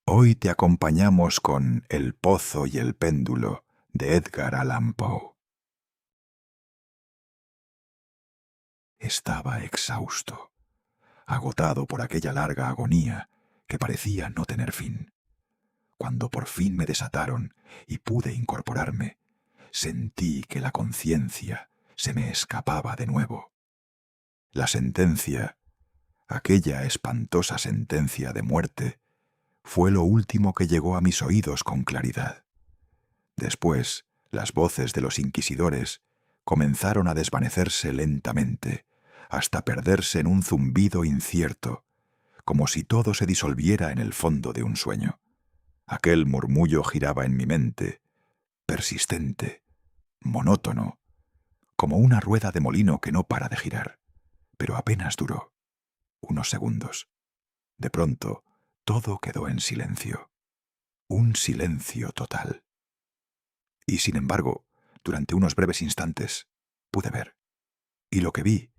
Hoy te acompañamos con El pozo y el péndulo de Edgar Allan Poe. Estaba exhausto, agotado por aquella larga agonía que parecía no tener fin. Cuando por fin me desataron y pude incorporarme, sentí que la conciencia se me escapaba de nuevo. La sentencia, aquella espantosa sentencia de muerte, fue lo último que llegó a mis oídos con claridad. Después, las voces de los inquisidores comenzaron a desvanecerse lentamente, hasta perderse en un zumbido incierto, como si todo se disolviera en el fondo de un sueño. Aquel murmullo giraba en mi mente, persistente, monótono, como una rueda de molino que no para de girar, pero apenas duró unos segundos. De pronto, todo quedó en silencio, un silencio total. Y sin embargo, durante unos breves instantes, pude ver. Y lo que vi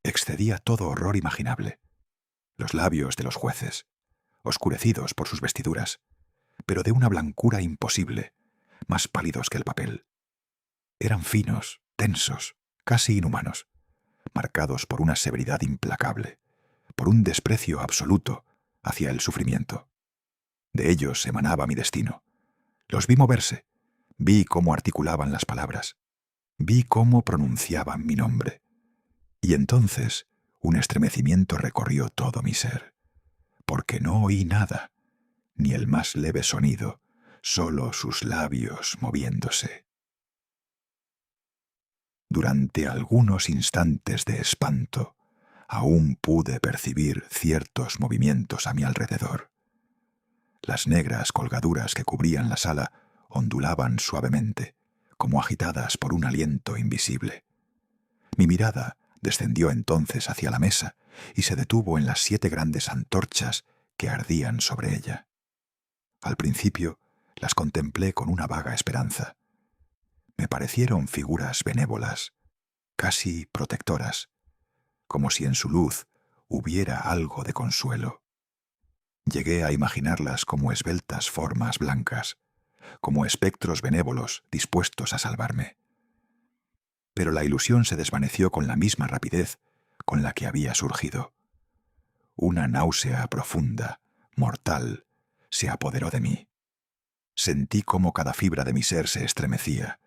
excedía todo horror imaginable. Los labios de los jueces, oscurecidos por sus vestiduras, pero de una blancura imposible, más pálidos que el papel. Eran finos, tensos, casi inhumanos, marcados por una severidad implacable, por un desprecio absoluto hacia el sufrimiento. De ellos emanaba mi destino. Los vi moverse, vi cómo articulaban las palabras, vi cómo pronunciaban mi nombre. Y entonces un estremecimiento recorrió todo mi ser, porque no oí nada, ni el más leve sonido, solo sus labios moviéndose. Durante algunos instantes de espanto, aún pude percibir ciertos movimientos a mi alrededor. Las negras colgaduras que cubrían la sala ondulaban suavemente, como agitadas por un aliento invisible. Mi mirada descendió entonces hacia la mesa y se detuvo en las 7 grandes antorchas que ardían sobre ella. Al principio las contemplé con una vaga esperanza. Me parecieron figuras benévolas, casi protectoras, como si en su luz hubiera algo de consuelo. Llegué a imaginarlas como esbeltas formas blancas, como espectros benévolos dispuestos a salvarme. Pero la ilusión se desvaneció con la misma rapidez con la que había surgido. Una náusea profunda, mortal, se apoderó de mí. Sentí cómo cada fibra de mi ser se estremecía,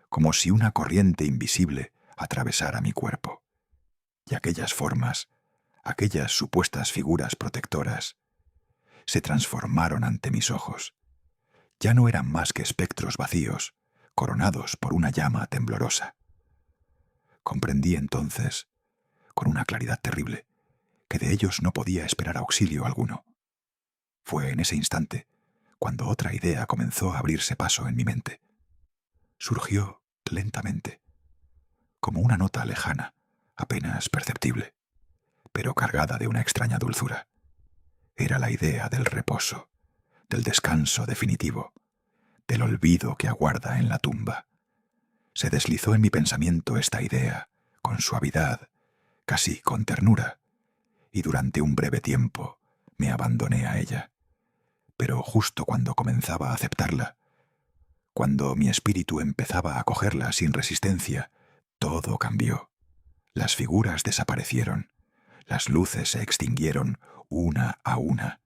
como si una corriente invisible atravesara mi cuerpo. Y aquellas formas, aquellas supuestas figuras protectoras, se transformaron ante mis ojos. Ya no eran más que espectros vacíos, coronados por una llama temblorosa. Comprendí entonces, con una claridad terrible, que de ellos no podía esperar auxilio alguno. Fue en ese instante cuando otra idea comenzó a abrirse paso en mi mente. Surgió lentamente, como una nota lejana, apenas perceptible, pero cargada de una extraña dulzura. Era la idea del reposo, del descanso definitivo, del olvido que aguarda en la tumba. Se deslizó en mi pensamiento esta idea, con suavidad, casi con ternura, y durante un breve tiempo me abandoné a ella. Pero justo cuando comenzaba a aceptarla, cuando mi espíritu empezaba a acogerla sin resistencia, todo cambió. Las figuras desaparecieron, las luces se extinguieron una a una,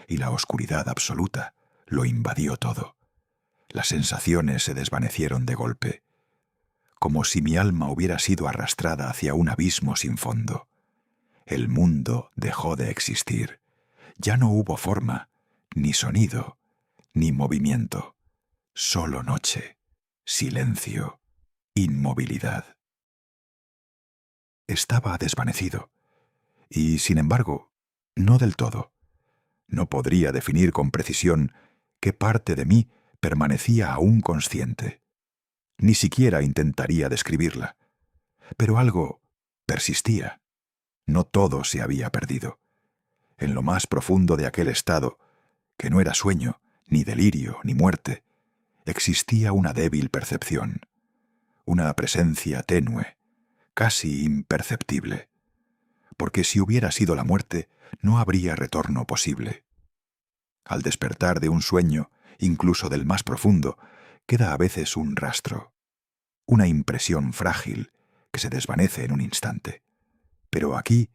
y la oscuridad absoluta lo invadió todo. Las sensaciones se desvanecieron de golpe, como si mi alma hubiera sido arrastrada hacia un abismo sin fondo. El mundo dejó de existir. Ya no hubo forma, ni sonido, ni movimiento. Solo noche, silencio, inmovilidad. Estaba desvanecido, y, sin embargo, no del todo. No podría definir con precisión qué parte de mí permanecía aún consciente. Ni siquiera intentaría describirla. Pero algo persistía. No todo se había perdido. En lo más profundo de aquel estado, que no era sueño, ni delirio, ni muerte, existía una débil percepción, una presencia tenue, casi imperceptible, porque si hubiera sido la muerte, no habría retorno posible. Al despertar de un sueño, incluso del más profundo, queda a veces un rastro, una impresión frágil que se desvanece en un instante. Pero aquí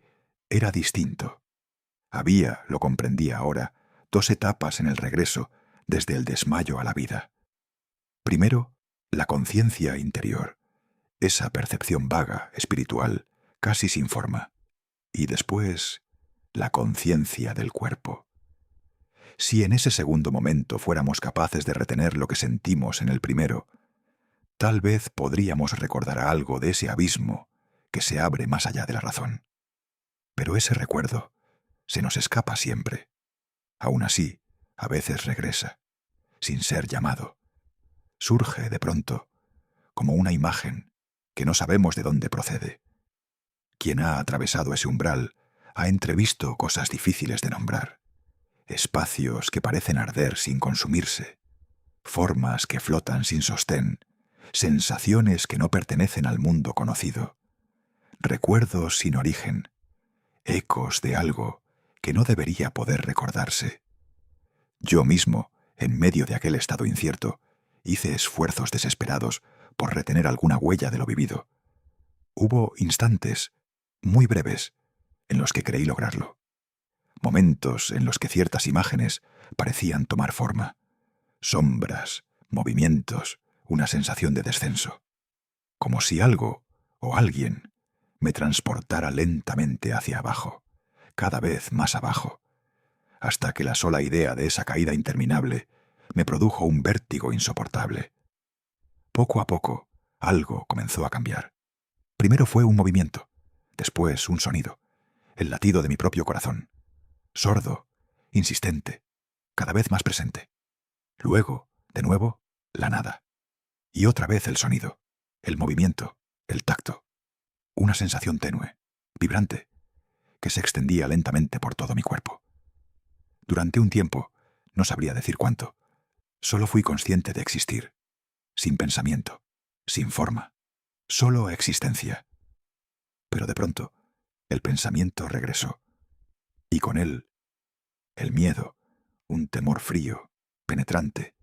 era distinto. Había, lo comprendía ahora, dos etapas en el regreso desde el desmayo a la vida. Primero, la conciencia interior, esa percepción vaga, espiritual, casi sin forma. Y después, la conciencia del cuerpo. Si en ese segundo momento fuéramos capaces de retener lo que sentimos en el primero, tal vez podríamos recordar algo de ese abismo que se abre más allá de la razón. Pero ese recuerdo se nos escapa siempre. Aún así, a veces regresa, sin ser llamado. Surge de pronto, como una imagen que no sabemos de dónde procede. Quien ha atravesado ese umbral ha entrevisto cosas difíciles de nombrar. Espacios que parecen arder sin consumirse, formas que flotan sin sostén, sensaciones que no pertenecen al mundo conocido, recuerdos sin origen, ecos de algo que no debería poder recordarse. Yo mismo, en medio de aquel estado incierto, hice esfuerzos desesperados por retener alguna huella de lo vivido. Hubo instantes, muy breves, en los que creí lograrlo. Momentos en los que ciertas imágenes parecían tomar forma. Sombras, movimientos, una sensación de descenso. Como si algo o alguien me transportara lentamente hacia abajo, cada vez más abajo, hasta que la sola idea de esa caída interminable me produjo un vértigo insoportable. Poco a poco, algo comenzó a cambiar. Primero fue un movimiento, después un sonido, el latido de mi propio corazón. Sordo, insistente, cada vez más presente. Luego, de nuevo, la nada. Y otra vez el sonido, el movimiento, el tacto. Una sensación tenue, vibrante, que se extendía lentamente por todo mi cuerpo. Durante un tiempo, no sabría decir cuánto, solo fui consciente de existir, sin pensamiento, sin forma, solo existencia. Pero de pronto, el pensamiento regresó, y con él, el miedo, un temor frío, penetrante,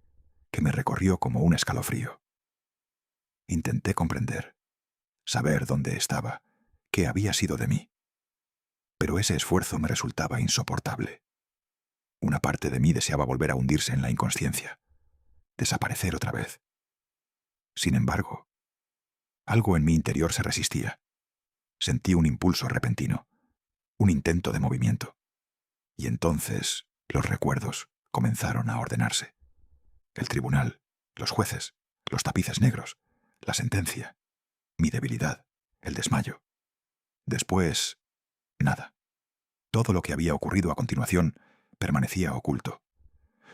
que me recorrió como un escalofrío. Intenté comprender, saber dónde estaba, qué había sido de mí. Pero ese esfuerzo me resultaba insoportable. Una parte de mí deseaba volver a hundirse en la inconsciencia, desaparecer otra vez. Sin embargo, algo en mi interior se resistía. Sentí un impulso repentino, un intento de movimiento. Y entonces los recuerdos comenzaron a ordenarse. El tribunal, los jueces, los tapices negros, la sentencia, mi debilidad, el desmayo. Después, nada. Todo lo que había ocurrido a continuación permanecía oculto,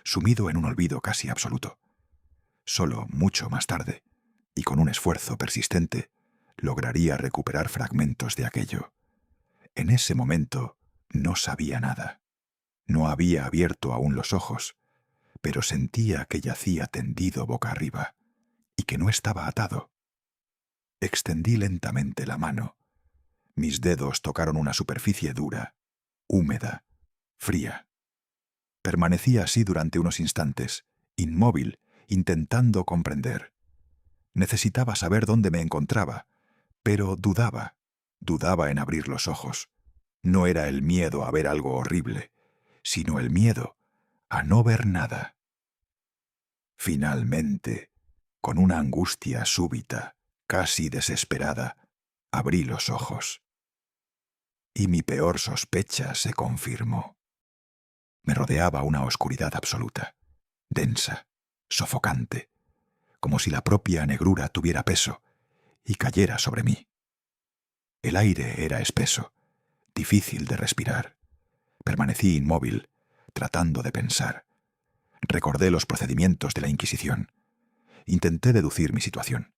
sumido en un olvido casi absoluto. Solo mucho más tarde, y con un esfuerzo persistente, lograría recuperar fragmentos de aquello. En ese momento no sabía nada. No había abierto aún los ojos, pero sentía que yacía tendido boca arriba, y que no estaba atado. Extendí lentamente la mano. Mis dedos tocaron una superficie dura, húmeda, fría. Permanecí así durante unos instantes, inmóvil, intentando comprender. Necesitaba saber dónde me encontraba, pero dudaba en abrir los ojos. No era el miedo a ver algo horrible, sino el miedo a no ver nada. Finalmente, con una angustia súbita, casi desesperada, abrí los ojos. Y mi peor sospecha se confirmó. Me rodeaba una oscuridad absoluta, densa, sofocante, como si la propia negrura tuviera peso y cayera sobre mí. El aire era espeso, difícil de respirar. Permanecí inmóvil, tratando de pensar. Recordé los procedimientos de la Inquisición. Intenté deducir mi situación.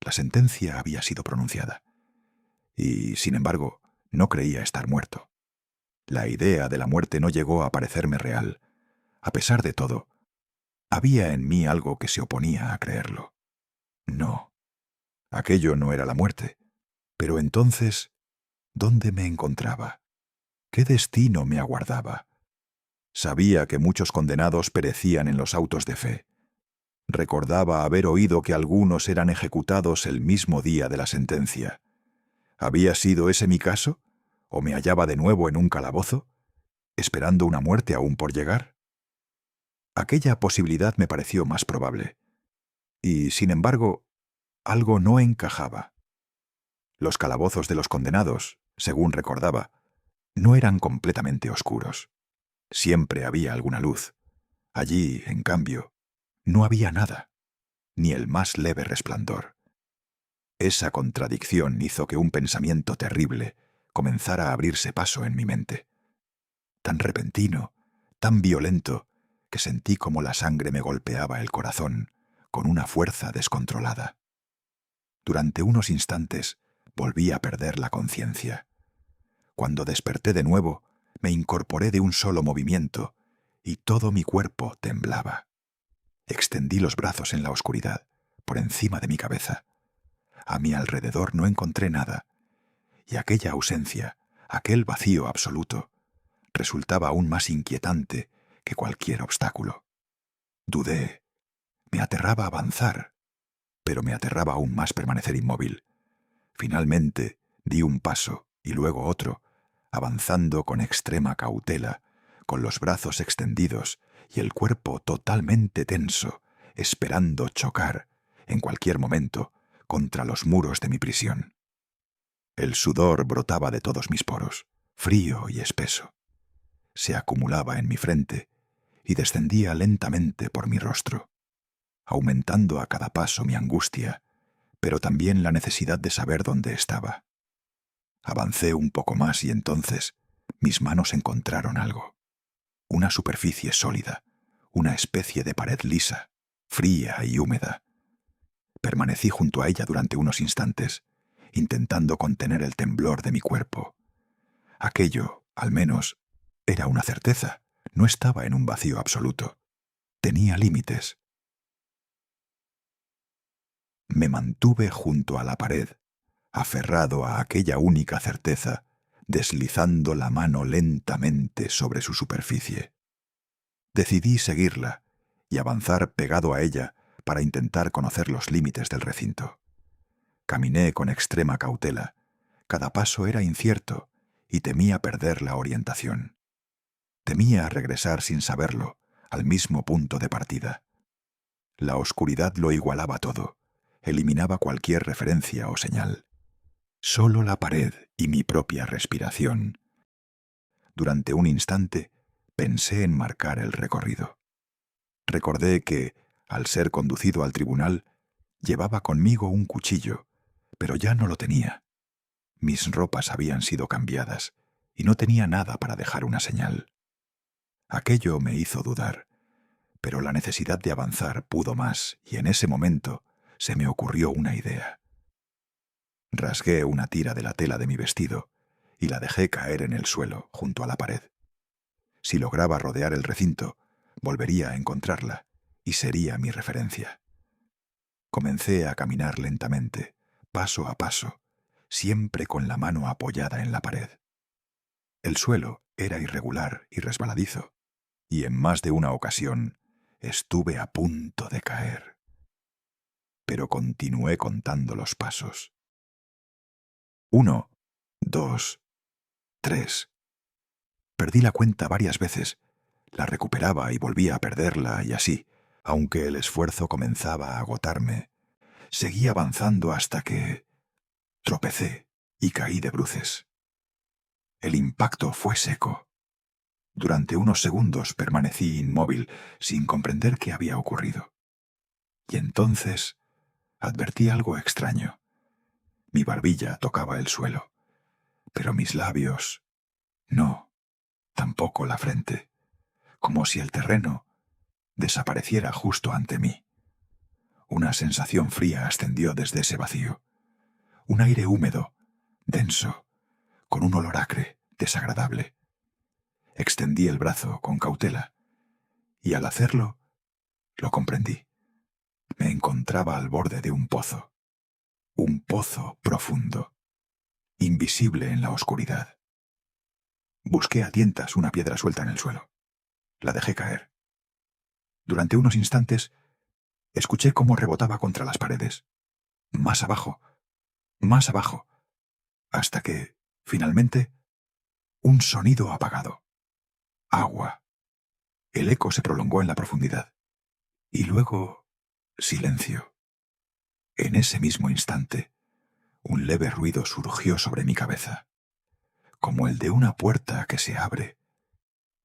La sentencia había sido pronunciada. Y, sin embargo, no creía estar muerto. La idea de la muerte no llegó a parecerme real. A pesar de todo, había en mí algo que se oponía a creerlo. No, aquello no era la muerte. Pero entonces, ¿dónde me encontraba? ¿Qué destino me aguardaba? Sabía que muchos condenados perecían en los autos de fe. Recordaba haber oído que algunos eran ejecutados el mismo día de la sentencia. ¿Había sido ese mi caso? ¿O me hallaba de nuevo en un calabozo, esperando una muerte aún por llegar? Aquella posibilidad me pareció más probable. Y, sin embargo, algo no encajaba. Los calabozos de los condenados, según recordaba, no eran completamente oscuros. Siempre había alguna luz. Allí, en cambio, no había nada, ni el más leve resplandor. Esa contradicción hizo que un pensamiento terrible comenzara a abrirse paso en mi mente. Tan repentino, tan violento, que sentí como la sangre me golpeaba el corazón con una fuerza descontrolada. Durante unos instantes volví a perder la conciencia. Cuando desperté de nuevo, me incorporé de un solo movimiento y todo mi cuerpo temblaba. Extendí los brazos en la oscuridad, por encima de mi cabeza. A mi alrededor no encontré nada, y aquella ausencia, aquel vacío absoluto, resultaba aún más inquietante que cualquier obstáculo. Dudé. Me aterraba avanzar, pero me aterraba aún más permanecer inmóvil. Finalmente di un paso y luego otro, avanzando con extrema cautela, con los brazos extendidos y el cuerpo totalmente tenso, esperando chocar, en cualquier momento, contra los muros de mi prisión. El sudor brotaba de todos mis poros, frío y espeso. Se acumulaba en mi frente y descendía lentamente por mi rostro, aumentando a cada paso mi angustia, pero también la necesidad de saber dónde estaba. Avancé un poco más y entonces mis manos encontraron algo. Una superficie sólida, una especie de pared lisa, fría y húmeda. Permanecí junto a ella durante unos instantes, intentando contener el temblor de mi cuerpo. Aquello, al menos, era una certeza. No estaba en un vacío absoluto. Tenía límites. Me mantuve junto a la pared, aferrado a aquella única certeza, deslizando la mano lentamente sobre su superficie. Decidí seguirla y avanzar pegado a ella para intentar conocer los límites del recinto. Caminé con extrema cautela. Cada paso era incierto y temía perder la orientación. Temía regresar sin saberlo, al mismo punto de partida. La oscuridad lo igualaba todo, eliminaba cualquier referencia o señal. Solo la pared y mi propia respiración. Durante un instante pensé en marcar el recorrido. Recordé que, al ser conducido al tribunal, llevaba conmigo un cuchillo, pero ya no lo tenía. Mis ropas habían sido cambiadas y no tenía nada para dejar una señal. Aquello me hizo dudar, pero la necesidad de avanzar pudo más y en ese momento se me ocurrió una idea. Rasgué una tira de la tela de mi vestido y la dejé caer en el suelo junto a la pared. Si lograba rodear el recinto, volvería a encontrarla y sería mi referencia. Comencé a caminar lentamente, paso a paso, siempre con la mano apoyada en la pared. El suelo era irregular y resbaladizo, y en más de una ocasión estuve a punto de caer. Pero continué contando los pasos. 1, 2, 3. Perdí la cuenta varias veces. La recuperaba y volvía a perderla y así, aunque el esfuerzo comenzaba a agotarme. Seguí avanzando hasta que tropecé y caí de bruces. El impacto fue seco. Durante unos segundos permanecí inmóvil, sin comprender qué había ocurrido. Y entonces advertí algo extraño. Mi barbilla tocaba el suelo, pero mis labios no, tampoco la frente, como si el terreno desapareciera justo ante mí. Una sensación fría ascendió desde ese vacío. Un aire húmedo, denso, con un olor acre, desagradable. Extendí el brazo con cautela, y al hacerlo, lo comprendí. Me encontraba al borde de un pozo profundo, invisible en la oscuridad. Busqué a tientas una piedra suelta en el suelo. La dejé caer. Durante unos instantes, escuché cómo rebotaba contra las paredes. Más abajo, hasta que, finalmente, un sonido apagado. Agua. El eco se prolongó en la profundidad. Y luego, silencio. En ese mismo instante, un leve ruido surgió sobre mi cabeza, como el de una puerta que se abre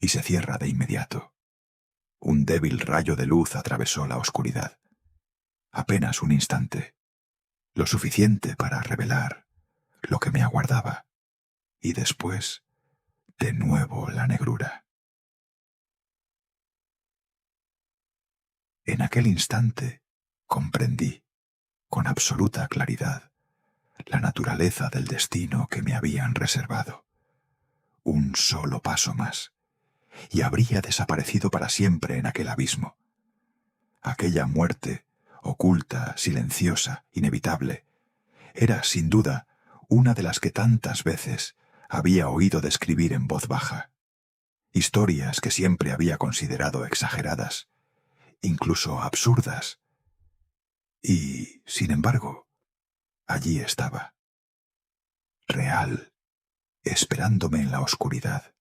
y se cierra de inmediato. Un débil rayo de luz atravesó la oscuridad. Apenas un instante, lo suficiente para revelar lo que me aguardaba, y después, de nuevo la negrura. En aquel instante comprendí, con absoluta claridad, la naturaleza del destino que me habían reservado. Un solo paso más, y habría desaparecido para siempre en aquel abismo. Aquella muerte, oculta, silenciosa, inevitable, era, sin duda, una de las que tantas veces había oído describir en voz baja. Historias que siempre había considerado exageradas, incluso absurdas. Y, sin embargo, allí estaba, real, esperándome en la oscuridad.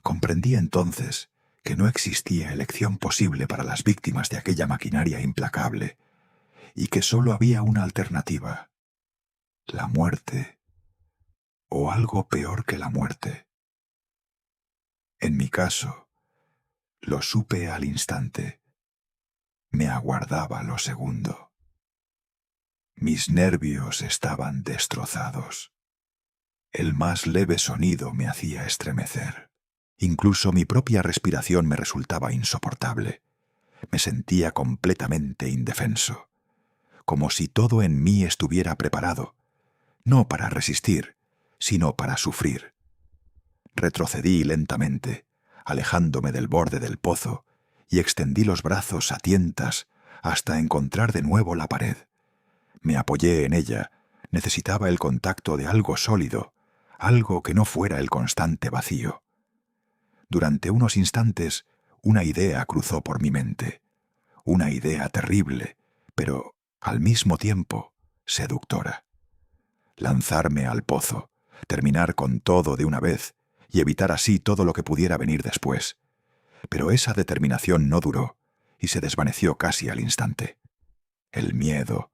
Comprendí entonces que no existía elección posible para las víctimas de aquella maquinaria implacable y que sólo había una alternativa: la muerte, o algo peor que la muerte. En mi caso, lo supe al instante. Me aguardaba lo segundo. Mis nervios estaban destrozados. El más leve sonido me hacía estremecer. Incluso mi propia respiración me resultaba insoportable. Me sentía completamente indefenso, como si todo en mí estuviera preparado, no para resistir, sino para sufrir. Retrocedí lentamente, alejándome del borde del pozo, y extendí los brazos a tientas hasta encontrar de nuevo la pared. Me apoyé en ella. Necesitaba el contacto de algo sólido, algo que no fuera el constante vacío. Durante unos instantes, una idea cruzó por mi mente. Una idea terrible, pero, al mismo tiempo, seductora. Lanzarme al pozo, terminar con todo de una vez y evitar así todo lo que pudiera venir después. Pero esa determinación no duró y se desvaneció casi al instante. El miedo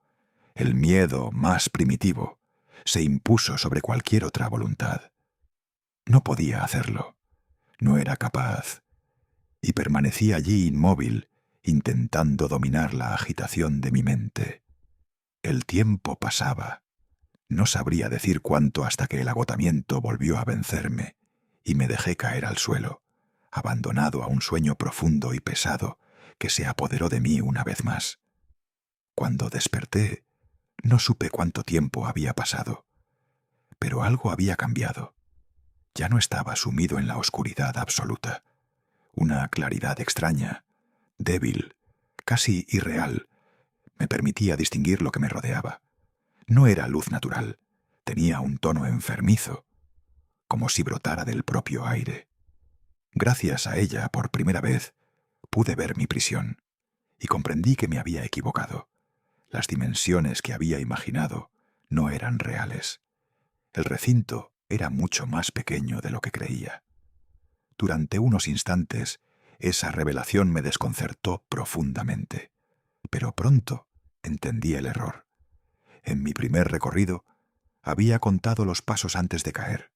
más primitivo, se impuso sobre cualquier otra voluntad. No podía hacerlo. No era capaz. Y permanecí allí inmóvil, intentando dominar la agitación de mi mente. El tiempo pasaba. No sabría decir cuánto hasta que el agotamiento volvió a vencerme y me dejé caer al suelo, abandonado a un sueño profundo y pesado que se apoderó de mí una vez más. Cuando desperté, no supe cuánto tiempo había pasado, pero algo había cambiado. Ya no estaba sumido en la oscuridad absoluta. Una claridad extraña, débil, casi irreal, me permitía distinguir lo que me rodeaba. No era luz natural, tenía un tono enfermizo, como si brotara del propio aire. Gracias a ella, por primera vez, pude ver mi prisión, y comprendí que me había equivocado. Las dimensiones que había imaginado no eran reales. El recinto era mucho más pequeño de lo que creía. Durante unos instantes, esa revelación me desconcertó profundamente. Pero pronto entendí el error. En mi primer recorrido, había contado los pasos antes de caer.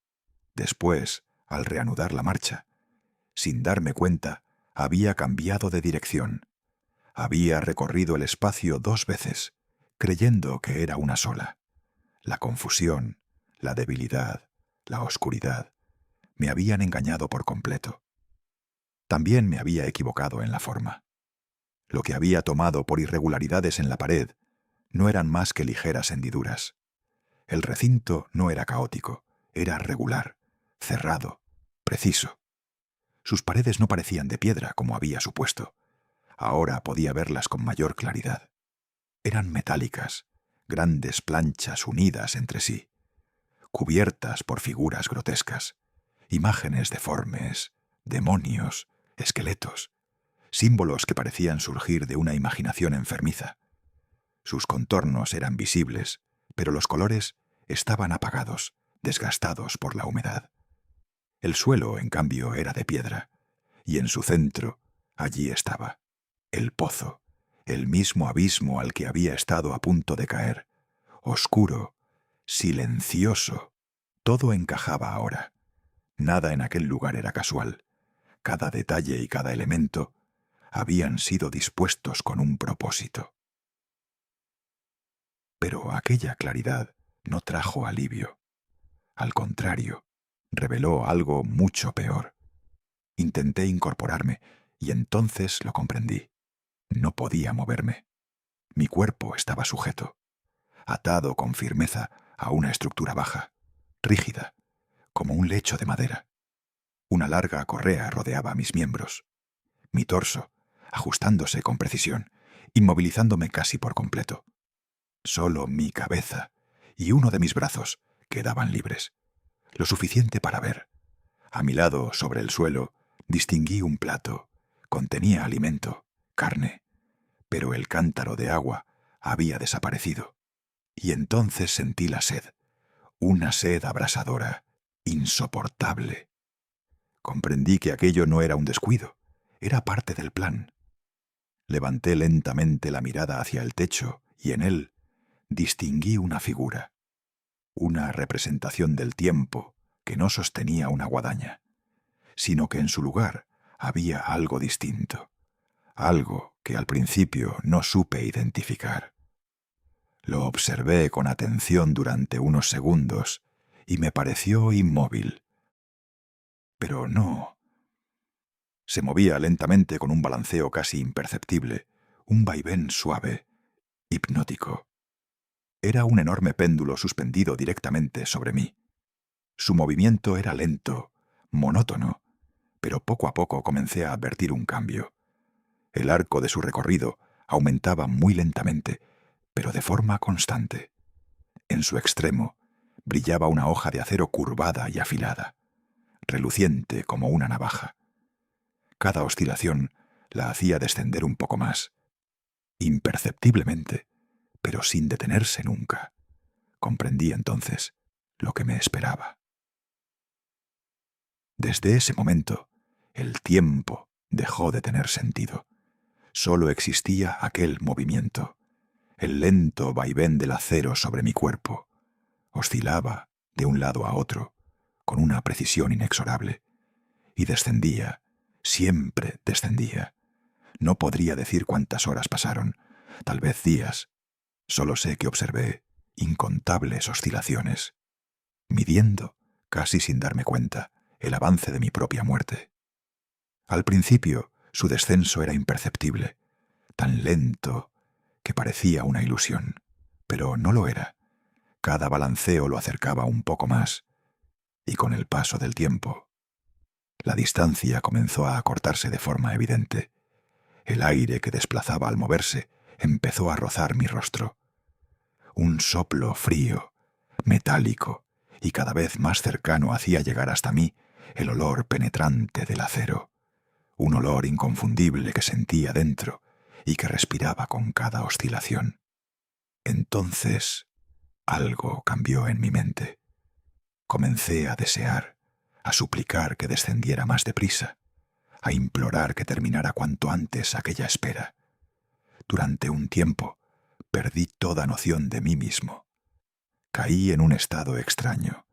Después, al reanudar la marcha, sin darme cuenta, había cambiado de dirección. Había recorrido el espacio 2 veces, creyendo que era una sola. La confusión, la debilidad, la oscuridad, me habían engañado por completo. También me había equivocado en la forma. Lo que había tomado por irregularidades en la pared no eran más que ligeras hendiduras. El recinto no era caótico, era regular, cerrado, preciso. Sus paredes no parecían de piedra, como había supuesto. Ahora podía verlas con mayor claridad. Eran metálicas, grandes planchas unidas entre sí, cubiertas por figuras grotescas, imágenes deformes, demonios, esqueletos, símbolos que parecían surgir de una imaginación enfermiza. Sus contornos eran visibles, pero los colores estaban apagados, desgastados por la humedad. El suelo, en cambio, era de piedra, y en su centro, allí estaba, el pozo, el mismo abismo al que había estado a punto de caer, oscuro, silencioso. Todo encajaba ahora. Nada en aquel lugar era casual. Cada detalle y cada elemento habían sido dispuestos con un propósito. Pero aquella claridad no trajo alivio. Al contrario, reveló algo mucho peor. Intenté incorporarme y entonces lo comprendí. No podía moverme. Mi cuerpo estaba sujeto, atado con firmeza a una estructura baja, rígida, como un lecho de madera. Una larga correa rodeaba mis miembros, mi torso, ajustándose con precisión, inmovilizándome casi por completo. Solo mi cabeza y uno de mis brazos quedaban libres, lo suficiente para ver. A mi lado, sobre el suelo, distinguí un plato. Contenía alimento, carne, pero el cántaro de agua había desaparecido. Y entonces sentí la sed, una sed abrasadora, insoportable. Comprendí que aquello no era un descuido, era parte del plan. Levanté lentamente la mirada hacia el techo y en él distinguí una figura, una representación del tiempo que no sostenía una guadaña, sino que en su lugar había algo distinto, algo que al principio no supe identificar. Lo observé con atención durante unos segundos y me pareció inmóvil. Pero no. Se movía lentamente con un balanceo casi imperceptible, un vaivén suave, hipnótico. Era un enorme péndulo suspendido directamente sobre mí. Su movimiento era lento, monótono, pero poco a poco comencé a advertir un cambio. El arco de su recorrido aumentaba muy lentamente, pero de forma constante. En su extremo brillaba una hoja de acero curvada y afilada, reluciente como una navaja. Cada oscilación la hacía descender un poco más, imperceptiblemente, pero sin detenerse nunca. Comprendí entonces lo que me esperaba. Desde ese momento, el tiempo dejó de tener sentido. Solo existía aquel movimiento, el lento vaivén del acero sobre mi cuerpo. Oscilaba de un lado a otro, con una precisión inexorable, y descendía, siempre descendía. No podría decir cuántas horas pasaron, tal vez días. Solo sé que observé incontables oscilaciones, midiendo, casi sin darme cuenta, el avance de mi propia muerte. Al principio, su descenso era imperceptible, tan lento que parecía una ilusión, pero no lo era. Cada balanceo lo acercaba un poco más, y con el paso del tiempo, la distancia comenzó a acortarse de forma evidente. El aire que desplazaba al moverse empezó a rozar mi rostro. Un soplo frío, metálico y cada vez más cercano hacía llegar hasta mí el olor penetrante del acero, un olor inconfundible que sentía dentro y que respiraba con cada oscilación. Entonces, algo cambió en mi mente. Comencé a desear, a suplicar que descendiera más deprisa, a implorar que terminara cuanto antes aquella espera. Durante un tiempo, perdí toda noción de mí mismo. Caí en un estado extraño,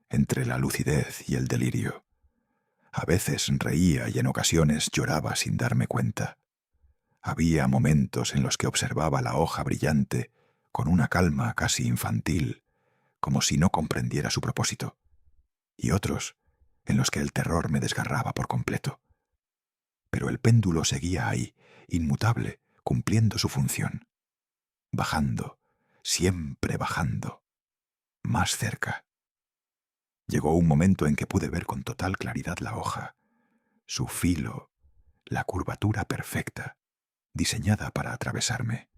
entre la lucidez y el delirio. A veces reía y en ocasiones lloraba sin darme cuenta. Había momentos en los que observaba la hoja brillante con una calma casi infantil, como si no comprendiera su propósito, y otros en los que el terror me desgarraba por completo. Pero el péndulo seguía ahí, inmutable, cumpliendo su función. Bajando, siempre bajando, más cerca. Llegó un momento en que pude ver con total claridad la hoja, su filo, la curvatura perfecta, diseñada para atravesarme.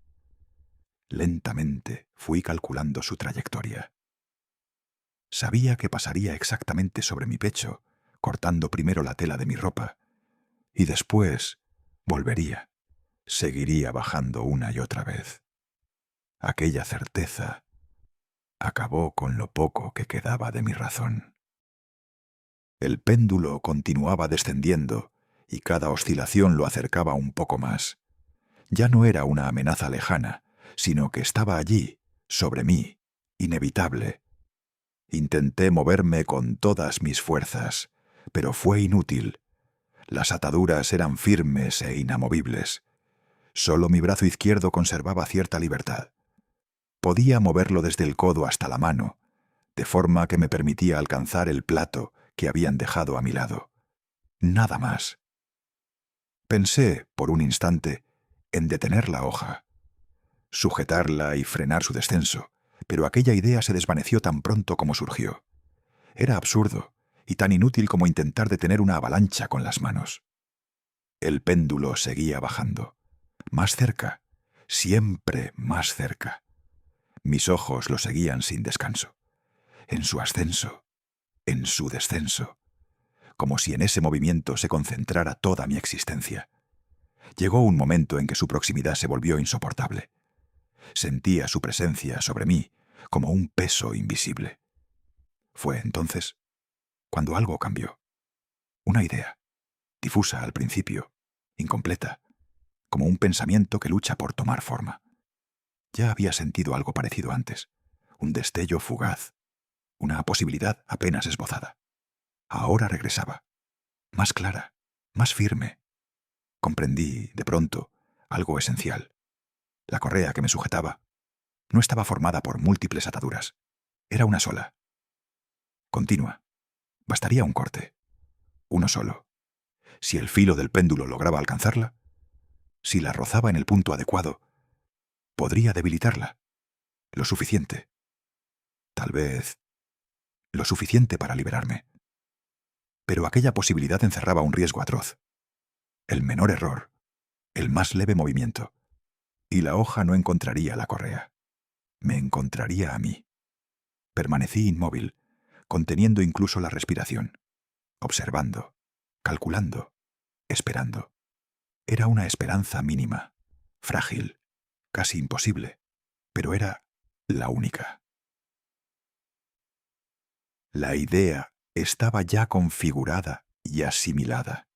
Lentamente fui calculando su trayectoria. Sabía que pasaría exactamente sobre mi pecho, cortando primero la tela de mi ropa, Y después volvería, seguiría bajando una y otra vez. Aquella certeza acabó con lo poco que quedaba de mi razón. El péndulo continuaba descendiendo y cada oscilación lo acercaba un poco más. Ya no era una amenaza lejana, sino que estaba allí, sobre mí, inevitable. Intenté moverme con todas mis fuerzas, pero fue inútil. Las ataduras eran firmes e inamovibles. Solo mi brazo izquierdo conservaba cierta libertad. Podía moverlo desde el codo hasta la mano, de forma que me permitía alcanzar el plato que habían dejado a mi lado. Nada más. Pensé, por un instante, en detener la hoja, sujetarla y frenar su descenso, pero aquella idea se desvaneció tan pronto como surgió. Era absurdo y tan inútil como intentar detener una avalancha con las manos. El péndulo seguía bajando, más cerca, siempre más cerca. Mis ojos lo seguían sin descanso, en su ascenso, en su descenso, como si en ese movimiento se concentrara toda mi existencia. Llegó un momento en que su proximidad se volvió insoportable. Sentía su presencia sobre mí como un peso invisible. Fue entonces cuando algo cambió. Una idea, difusa al principio, incompleta, como un pensamiento que lucha por tomar forma. Ya había sentido algo parecido antes, un destello fugaz, una posibilidad apenas esbozada. Ahora regresaba, más clara, más firme. Comprendí, de pronto, algo esencial. La correa que me sujetaba no estaba formada por múltiples ataduras. Era una sola. Continua. Bastaría un corte. Uno solo. Si el filo del péndulo lograba alcanzarla, si la rozaba en el punto adecuado, podría debilitarla. Lo suficiente. Tal vez lo suficiente para liberarme. Pero aquella posibilidad encerraba un riesgo atroz. El menor error, el más leve movimiento, y la hoja no encontraría la correa. Me encontraría a mí. Permanecí inmóvil, conteniendo incluso la respiración, observando, calculando, esperando. Era una esperanza mínima, frágil, casi imposible, pero era la única. La idea estaba ya configurada y asimilada,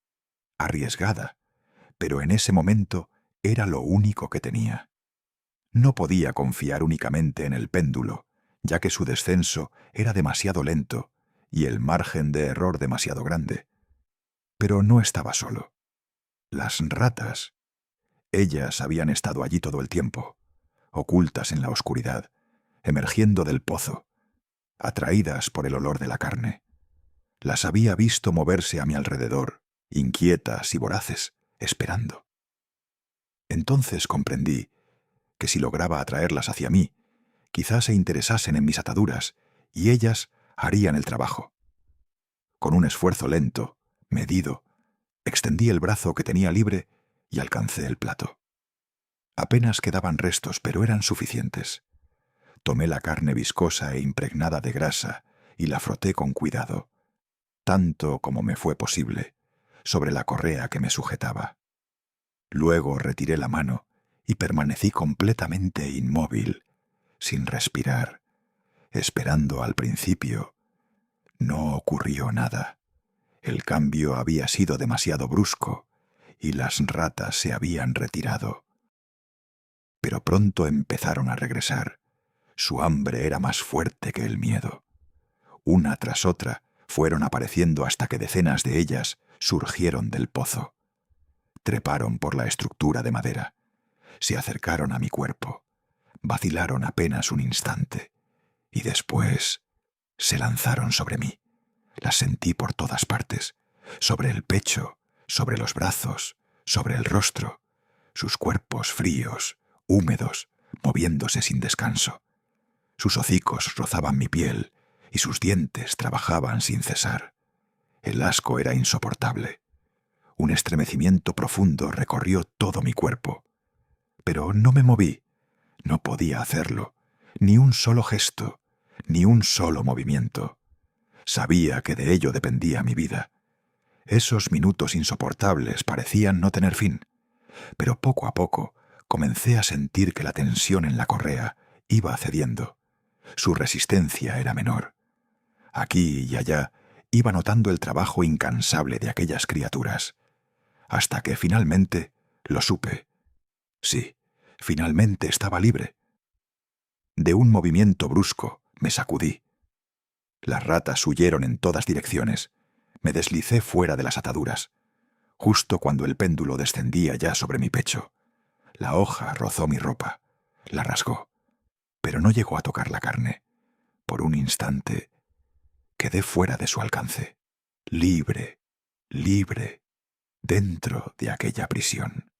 arriesgada, pero en ese momento era lo único que tenía. No podía confiar únicamente en el péndulo, ya que su descenso era demasiado lento y el margen de error demasiado grande. Pero no estaba solo. Las ratas, ellas habían estado allí todo el tiempo, ocultas en la oscuridad, emergiendo del pozo, atraídas por el olor de la carne. Las había visto moverse a mi alrededor, inquietas y voraces, esperando. Entonces comprendí que si lograba atraerlas hacia mí, quizás se interesasen en mis ataduras y ellas harían el trabajo. Con un esfuerzo lento, medido, extendí el brazo que tenía libre y alcancé el plato. Apenas quedaban restos, pero eran suficientes. Tomé la carne viscosa e impregnada de grasa y la froté con cuidado, tanto como me fue posible, sobre la correa que me sujetaba. Luego retiré la mano y permanecí completamente inmóvil, sin respirar, esperando al principio. No ocurrió nada. El cambio había sido demasiado brusco y las ratas se habían retirado. Pero pronto empezaron a regresar. Su hambre era más fuerte que el miedo. Una tras otra fueron apareciendo hasta que decenas de ellas surgieron del pozo. Treparon por la estructura de madera. Se acercaron a mi cuerpo. Vacilaron apenas un instante. Y después se lanzaron sobre mí. Las sentí por todas partes. Sobre el pecho, sobre los brazos, sobre el rostro. Sus cuerpos fríos, húmedos, moviéndose sin descanso. Sus hocicos rozaban mi piel y sus dientes trabajaban sin cesar. El asco era insoportable. Un estremecimiento profundo recorrió todo mi cuerpo. Pero no me moví. No podía hacerlo. Ni un solo gesto, ni un solo movimiento. Sabía que de ello dependía mi vida. Esos minutos insoportables parecían no tener fin, pero poco a poco comencé a sentir que la tensión en la correa iba cediendo. Su resistencia era menor. Aquí y allá iba notando el trabajo incansable de aquellas criaturas, hasta que finalmente lo supe. Sí, finalmente estaba libre. De un movimiento brusco me sacudí. Las ratas huyeron en todas direcciones. Me deslicé fuera de las ataduras, justo cuando el péndulo descendía ya sobre mi pecho. La hoja rozó mi ropa, la rasgó, pero no llegó a tocar la carne. Por un instante quedé fuera de su alcance, libre, libre, dentro de aquella prisión.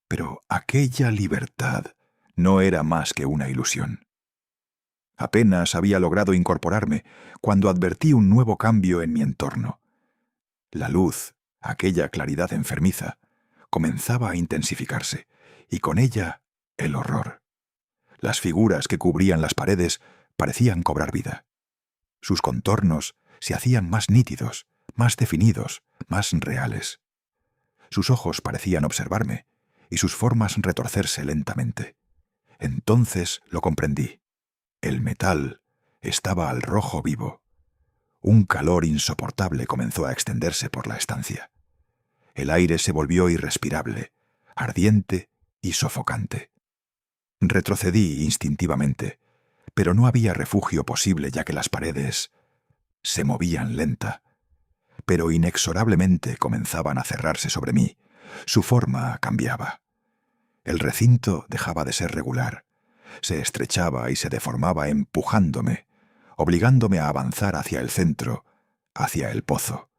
Pero aquella libertad no era más que una ilusión. Apenas había logrado incorporarme cuando advertí un nuevo cambio en mi entorno. La luz, aquella claridad enfermiza, comenzaba a intensificarse, y con ella el horror. Las figuras que cubrían las paredes parecían cobrar vida. Sus contornos se hacían más nítidos, más definidos, más reales. Sus ojos parecían observarme, y sus formas retorcerse lentamente. Entonces lo comprendí. El metal estaba al rojo vivo. Un calor insoportable comenzó a extenderse por la estancia. El aire se volvió irrespirable, ardiente y sofocante. Retrocedí instintivamente, pero no había refugio posible ya que las paredes se movían lenta, pero inexorablemente comenzaban a cerrarse sobre mí. Su forma cambiaba. El recinto dejaba de ser regular. Se estrechaba y se deformaba empujándome, obligándome a avanzar hacia el centro, hacia el pozo.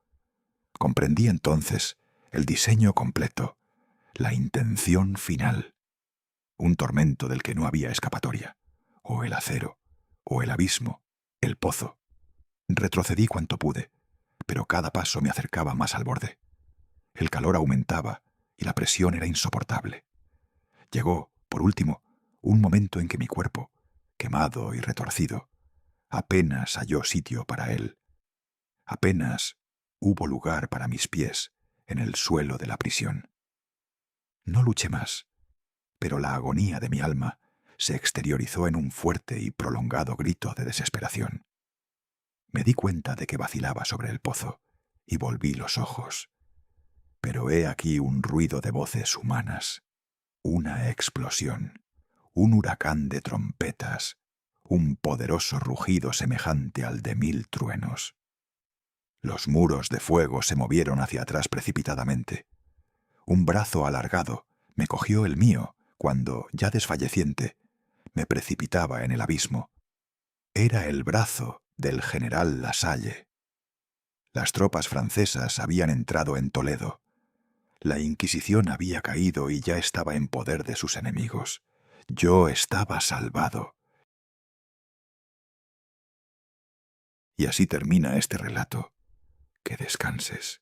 Comprendí entonces el diseño completo, la intención final. Un tormento del que no había escapatoria. O el acero, o el abismo, el pozo. Retrocedí cuanto pude, pero cada paso me acercaba más al borde. El calor aumentaba y la presión era insoportable. Llegó, por último, un momento en que mi cuerpo, quemado y retorcido, apenas halló sitio para él. Apenas hubo lugar para mis pies en el suelo de la prisión. No luché más, pero la agonía de mi alma se exteriorizó en un fuerte y prolongado grito de desesperación. Me di cuenta de que vacilaba sobre el pozo y volví los ojos. Pero he aquí un ruido de voces humanas, una explosión, un huracán de trompetas, un poderoso rugido semejante al de 1000 truenos. Los muros de fuego se movieron hacia atrás precipitadamente. Un brazo alargado me cogió el mío cuando, ya desfalleciente, me precipitaba en el abismo. Era el brazo del general Lasalle. Las tropas francesas habían entrado en Toledo. La Inquisición había caído y ya estaba en poder de sus enemigos. Yo estaba salvado. Y así termina este relato. Que descanses.